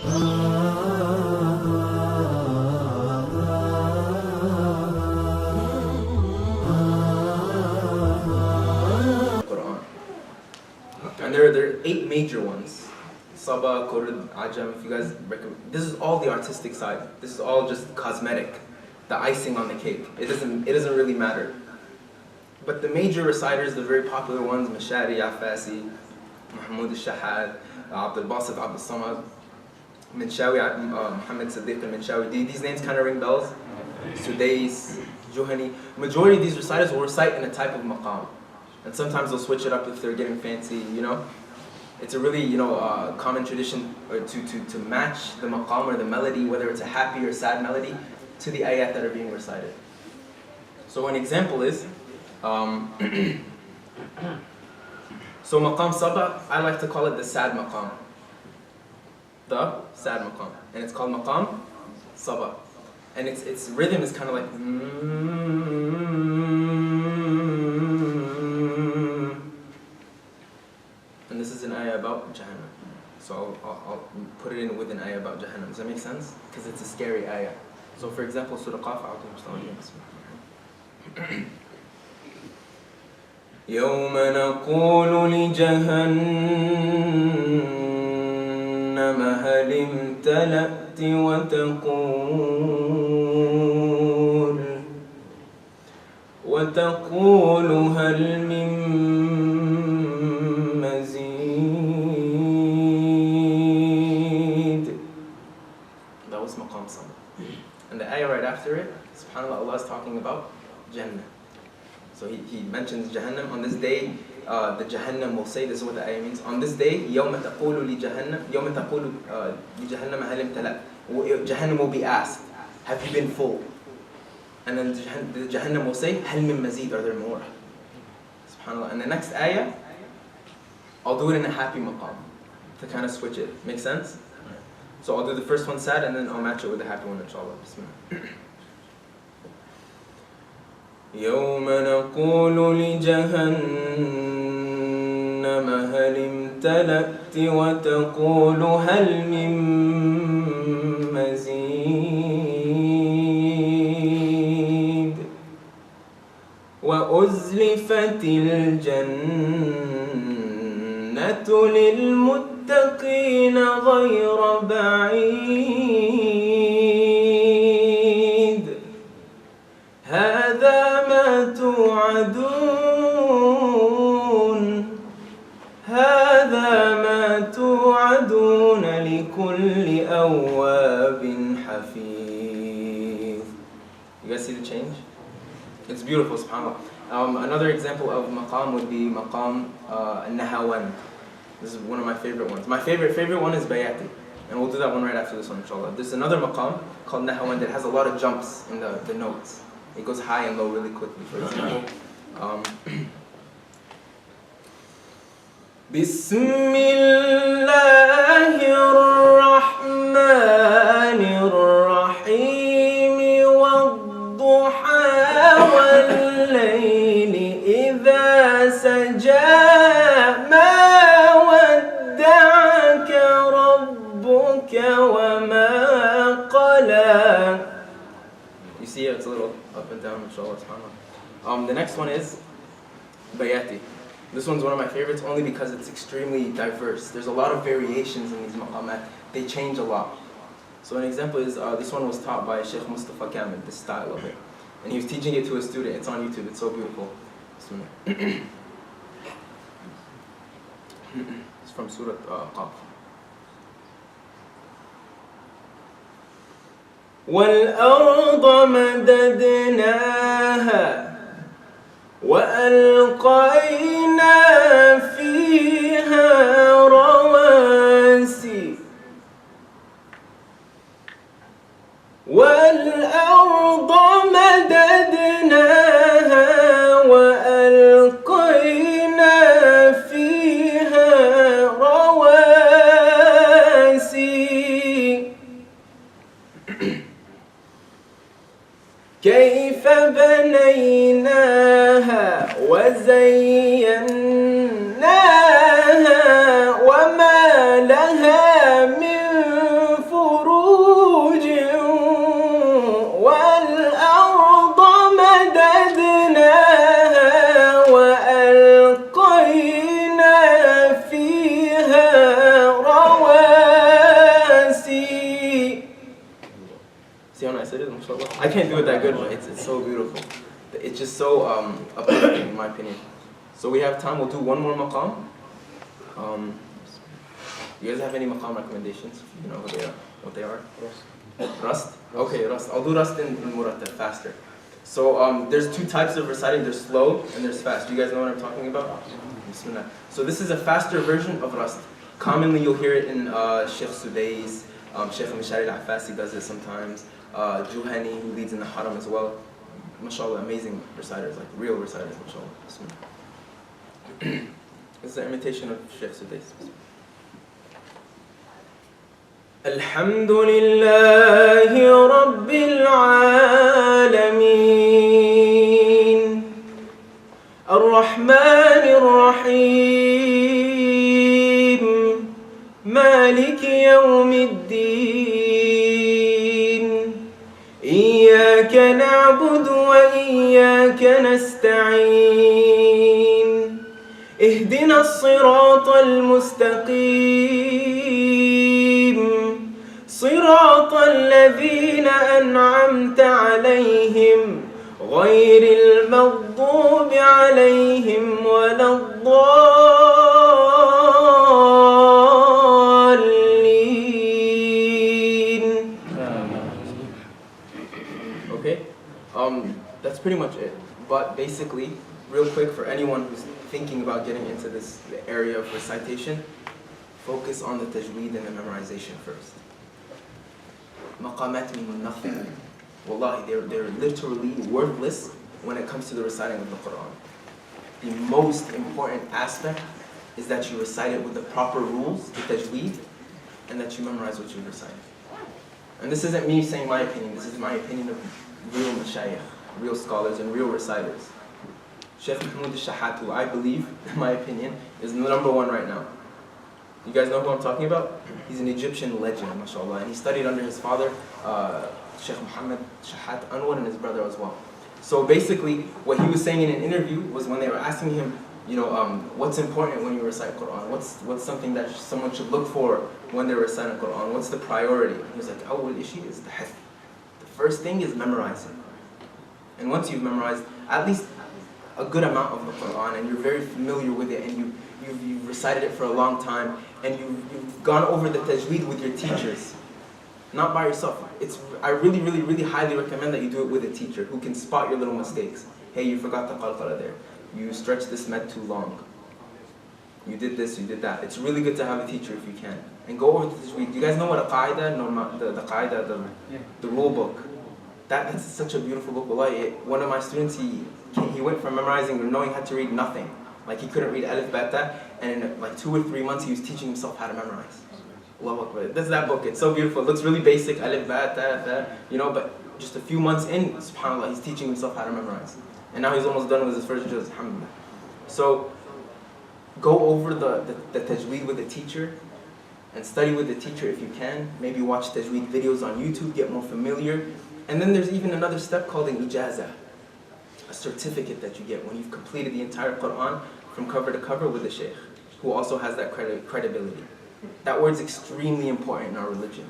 And there are 8 major ones. Saba, Kurd, Ajam, if you guys recommend. This is all the artistic side. This is all just cosmetic. The icing on the cake. It doesn't really matter. But the major reciters, the very popular ones, Mashari, Afasi, Mahmoud al-Shahad, Abdul Basit, Abdul Samad, Minshawi, Muhammad Siddiq al-Minshawi. These names kind of ring bells. Sudais, Juhani. Majority of these reciters will recite in a type of maqam. And sometimes they'll switch it up if they're getting fancy, you know. It's a really, common tradition to match the maqam or the melody, whether it's a happy or sad melody, to the ayat that are being recited. So an example is, so maqam Saba, I like to call it the sad maqam. The sad maqam. And it's called maqam Saba. And its rhythm is kind of like, and this is an ayah about Jahannam. So I'll put it in with an ayah about Jahannam. Does that make sense? Because it's a scary ayah. So for example, Surah Qaf, يوم نقول لجهنم هل امتلأت وتقول هل من مزيد. That was Maqam Sama. And the ayah right after it, subhanAllah, Allah is talking about Jannah. So he mentions Jahannam. On this day, the Jahannam will say, this is what the ayah means. On this day, يَوْمَ تَقُولُ لِجَهَنَّمَ هَلِ امْتَلَأْتِ. Jahannam will be asked, have you been full? And then the Jahannam will say, هَلْ مِن مَزِيد, are there more? SubhanAllah. And the next ayah, I'll do it in a happy maqam, to kind of switch it. Make sense? So I'll do the first one sad, and then I'll match it with the happy one, inshallah. Bismillah. يوم نقول لجهنم هل امتلأت وتقول هل من مزيد وأزلفت الجنة للمتقين غير بعيد هذا ما توعدون لكل أواب حفيظ. You guys see the change? It's beautiful, subhanAllah. Another example of maqam would be maqam Nahawand. This is one of my favorite ones. My favorite one is Bayati. And we'll do that one right after this one, inshallah. There's another maqam called Nahawand that has a lot of jumps in the notes. It goes high and low really quickly. For example, بسم الله الرحمن الرحيم والضحى والليل إذا سجى ما ودعك ربك وما قلى. You see it's a little up and down, inshallah, subhanAllah. The next one is Bayati. This one's one of my favorites only because it's extremely diverse. There's a lot of variations in these maqamat. They change a lot. So an example is, this one was taught by Sheikh Mustafa Kamil, this style of it. And he was teaching it to a student. It's on YouTube. It's so beautiful. It's from Surah Qaf. وَالْأَرْضَ مَدَدْنَاهَا وَأَلْقَيْنَا فِيهَا رَوَاسِيَ وَالْأَرْضَ مَدَدْنَاهَا وَأَلْقَيْنَا فِيهَا رَوَاسِيَ كيف بنيناها وزيناها mashallah. I can't do it that good, but it's so beautiful. It's just so uplifting, in my opinion. So we have time. We'll do one more maqam. You guys have any maqam recommendations? You know what they are? Rust? Okay, Rust. I'll do Rust in Murattab, faster. So there's two types of reciting. There's slow and there's fast. You guys know what I'm talking about? Bismillah. So this is a faster version of Rust. Commonly you'll hear it in Sheikh Sudais, Sheikh Mishari al-Afasi does it sometimes, Juhani, who leads in the Haram as well. MashaAllah, amazing reciters, like real reciters, MashaAllah. Bismillah. This is an imitation of Sheikh Sudais. الحمد لله رب العالمين الرحمن الرحيم مالك يوم الدين إياك نعبد وإياك نستعين اهدنا الصراط المستقيم صراط الذين أنعمت عليهم غير المغضوب عليهم ولا الضالين. Okay, that's pretty much it. But basically, real quick, for anyone who's thinking about getting into this area of recitation, focus on the tajweed and the memorization first. Maqamaat mean nothing. Wallahi, they're literally worthless when it comes to the reciting of the Quran. The most important aspect is that you recite it with the proper rules, the tajweed, and that you memorize what you recite. And this isn't me saying my opinion, this is my opinion of real mashayikh, real scholars and real reciters. Sheikh Mahmoud al-Shahat, who I believe, in my opinion, is number one right now. You guys know who I'm talking about? He's an Egyptian legend, mashallah, and he studied under his father, Sheikh Muhammad Shahat Anwar, and his brother as well. So basically, what he was saying in an interview was when they were asking him, you know, what's important when you recite Quran? What's something that someone should look for when they're reciting Quran? What's the priority? He was like, awwal ishi is the hifz. The first thing is memorizing. And once you've memorized at least a good amount of the Quran and you're very familiar with it and you've recited it for a long time and you've gone over the tajweed with your teachers, not by yourself. I really, really, really highly recommend that you do it with a teacher who can spot your little mistakes. Hey, you forgot the qalqala there. You stretched this med too long. You did this, you did that. It's really good to have a teacher if you can. And go over the tajweed. Do you guys know what a qaida, the qaida, the rule book? That's such a beautiful book. Wallahi, one of my students, he went from memorizing or knowing how to read nothing. Like he couldn't read alif bata, and in like 2 or 3 months he was teaching himself how to memorize. Allahu Akbar. This is that book. It's so beautiful. It looks really basic, alif bata, you know, but just a few months in, subhanAllah, he's teaching himself how to memorize. And now he's almost done with his first juz, alhamdulillah. So go over the tajweed with the teacher and study with the teacher if you can. Maybe watch tajweed videos on YouTube, get more familiar. And then there's even another step called an ijazah, a certificate that you get when you've completed the entire Quran from cover to cover with a sheikh, who also has that credibility. That word's extremely important in our religion,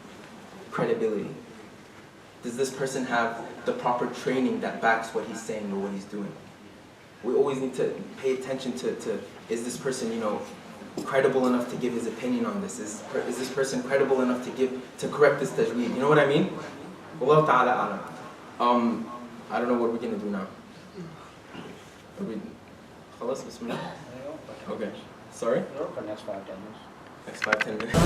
credibility. Does this person have the proper training that backs what he's saying or what he's doing? We always need to pay attention to is this person, you know, credible enough to give his opinion on this? Is this person credible enough to correct this tajweed? You know what I mean? Wallahu ta'ala alam. I don't know what we're going to do now. Khalas, bismillah. Okay. Sorry? For next 5-10 minutes. Next 5-10 minutes.